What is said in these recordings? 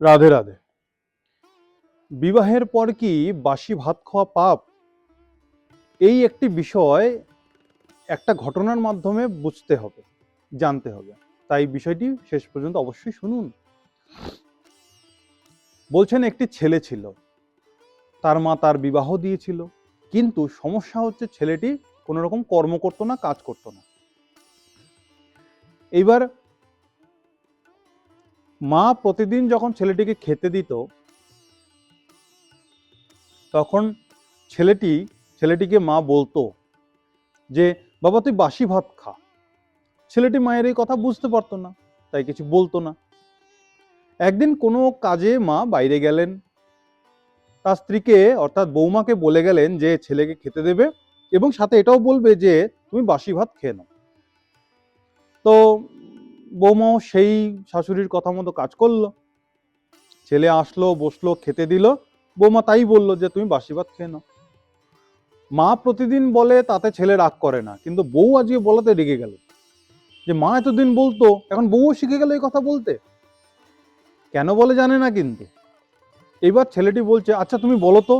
রাধে রাধে। বিবাহের পর কি বাসি ভাত খাওয়া পাপ? এই একটি বিষয় একটা ঘটনার মাধ্যমে বুঝতে হবে, জানতে হবে। তাই বিষয়টি শেষ পর্যন্ত অবশ্যই শুনুন। বলছেন একটি ছেলে ছিল, তার মা তার বিবাহ দিয়েছিল, কিন্তু সমস্যা হচ্ছে ছেলেটি কোনো রকম কর্ম করতো না, কাজ করতো না। এইবার মা প্রতিদিন যখন ছেলেটিকে খেতে দিত, তখন ছেলেটিকে মা বলতো যে বাবা তুই বাসি ভাত খা। ছেলেটি মায়ের এই কথা বুঝতে পারতো না, তাই কিছু বলতো না। একদিন কোনো কাজে মা বাইরে গেলেন, তার স্ত্রীকে অর্থাৎ বৌমাকে বলে গেলেন যে ছেলেকে খেতে দেবে এবং সাথে এটাও বলবে যে তুমি বাসি ভাত খেয়ে নাও। তো বৌমাও সেই শাশুড়ির কথা মতো কাজ করলো। ছেলে আসলো, বসলো, খেতে দিল, বৌমা তাই বললো যে তুমি বাসি ভাত খেয়ে নাও। মা প্রতিদিন বলে তাতে ছেলে রাগ করে না, কিন্তু বউ আজকে বলাতে রেগে গেল যে মা এতদিন বলতো, এখন বউও শিখে গেল এই কথা বলতে। কেন বলে জানে না, কিন্তু এবার ছেলেটি বলছে আচ্ছা তুমি বলো তো,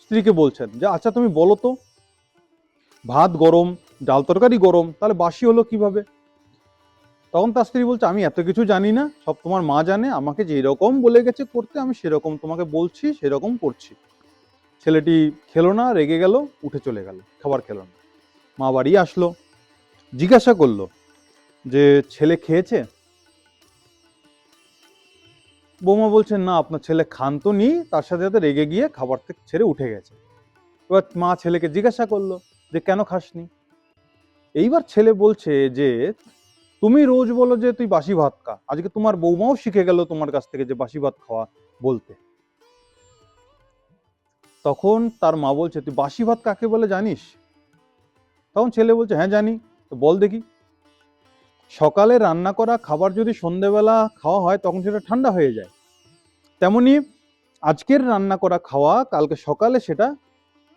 স্ত্রীকে বলছেন যে আচ্ছা তুমি বলো তো, ভাত গরম, ডাল তরকারি গরম, তাহলে বাসি হলো কিভাবে? তখন তার স্ত্রী বলছে আমি এত কিছু জানি না, সব তোমার মা জানে, আমাকে যেরকম বলে গেছে করতে আমি সেরকম তোমাকে বলছি, সেরকম করছি। ছেলেটি খেলো না, রেগে গেল, উঠে চলে গেল, খাবার খেলো না। মা বাড়ি আসলো, জিজ্ঞাসা করলো যে ছেলে খেয়েছে? বৌমা বলছেন না আপনার ছেলে খান তো নি, তার সাথে সাথে রেগে গিয়ে খাবার থেকে ছেড়ে উঠে গেছে। এবার মা ছেলেকে জিজ্ঞাসা করলো যে কেন খাসনি? এইবার ছেলে বলছে যে তুমি রোজ বলো যে তুই বাসি ভাত খা, আজকে তোমার বৌমাও শিখে গেল তোমার কাছ থেকে যে বাসি ভাত খাওয়া বলতে। তখন তার মা বলছে তুই বাসি ভাত কাকে বলে জানিস? তখন ছেলে বলছে হ্যাঁ জানি। তো বল দেখি। সকালে রান্না করা খাবার যদি সন্ধ্যেবেলা খাওয়া হয় তখন সেটা ঠান্ডা হয়ে যায়, তেমনি আজকের রান্না করা খাওয়া কালকে সকালে সেটা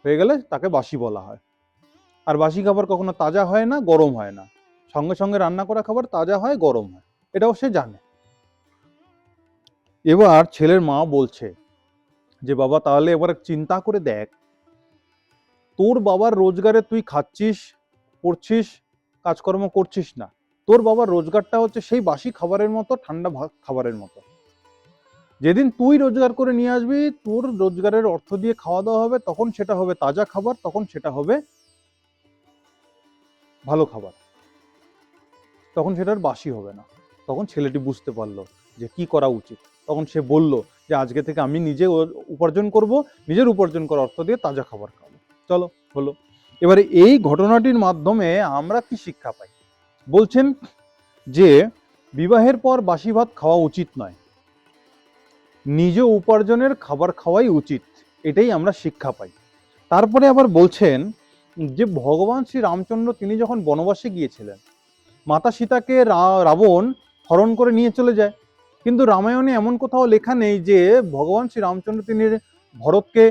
হয়ে গেলে তাকে বাসি বলা হয়। আর বাসি খাবার কখনো তাজা হয় না, গরম হয় না। সঙ্গে সঙ্গে রান্না করা খাবার তাজা হয়, গরম হয়, এটাও সে জানে। এবার ছেলের মা বলছে যে বাবা তাহলে এবার চিন্তা করে দেখ, তোর বাবার রোজগারে তুই খাচ্ছিস, পড়ছিস, কাজকর্ম করছিস না। তোর বাবার রোজগারটা হচ্ছে সেই বাসি খাবারের মতো, ঠান্ডা খাবারের মতো। যেদিন তুই রোজগার করে নিয়ে আসবি, তোর রোজগারের অর্থ দিয়ে খাওয়া দাওয়া হবে, তখন সেটা হবে তাজা খাবার, তখন সেটা হবে ভালো খাবার, তখন সেটার বাসি হবে না। তখন ছেলেটি বুঝতে পারলো যে কি করা উচিত। তখন সে বলল যে আজকে থেকে আমি নিজে উপার্জন করব, নিজের উপার্জন করা অর্থ দিয়ে তাজা খাবার খাবো। চলো, হলো। এবারে এই ঘটনাটির মাধ্যমে আমরা কি শিক্ষা পাই? বলছেন যে বিবাহের পর বাসি ভাত খাওয়া উচিত নয়, নিজ উপার্জনের খাবার খাওয়াই উচিত, এটাই আমরা শিক্ষা পাই। তারপরে আবার বলছেন যে ভগবান শ্রী রামচন্দ্র তিনি যখন বনবাসে গিয়েছিলেন, মাতা সীতাকে রাবণ হরণ করে নিয়ে চলে যায়, কিন্তু রামায়ণে এমন কোথাও লেখা নেই যে ভগবান শ্রী রামচন্দ্র তিনি ভরতকে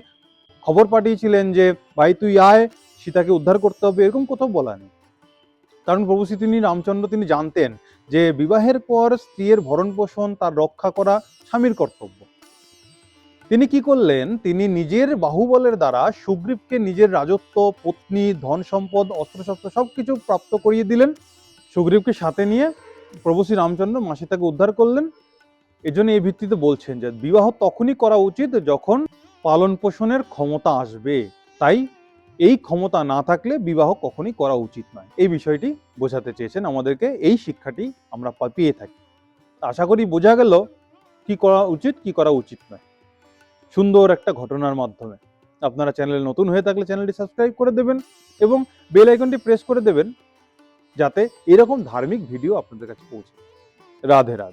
খবর পাঠিয়েছিলেন যে ভাই তুই আয়, সীতাকে উদ্ধার করতে হবে, এরকম কোথাও বলা নেই। কারণ প্রভু শ্রী তিনি রামচন্দ্র তিনি জানতেন যে বিবাহের পর স্ত্রীর ভরণ পোষণ, তার রক্ষা করা স্বামীর কর্তব্য। তিনি কি করলেন, তিনি নিজের বাহুবলের দ্বারা সুগ্রীবকে নিজের রাজত্ব, পত্নী, ধন সম্পদ, অস্ত্রশস্ত্র সবকিছু প্রাপ্ত করিয়ে দিলেন। সুগ্রীবকে সাথে নিয়ে প্রভু শ্রী রামচন্দ্র মা সীতাকে উদ্ধার করলেন। এজন্য এই ভিত্তিতে বলছেন যে বিবাহ তখনই করা উচিত যখন পালন পোষণের ক্ষমতা আসবে। তাই এই ক্ষমতা না থাকলে বিবাহ কখনই করা উচিত নয়। এই বিষয়টি বোঝাতে চেয়েছেন আমাদেরকে, এই শিক্ষাটি আমরা পেয়ে থাকি। আশা করি বোঝা গেল কি করা উচিত, কি করা উচিত নয়, সুন্দর একটা ঘটনার মাধ্যমে। আপনারা চ্যানেলে নতুন হয়ে থাকলে চ্যানেলটি সাবস্ক্রাইব করে দেবেন এবং বেল আইকনটি প্রেস করে দেবেন, যাতে এরকম ধার্মিক ভিডিও আপনাদের কাছে পৌঁছে। রাধে রাধে।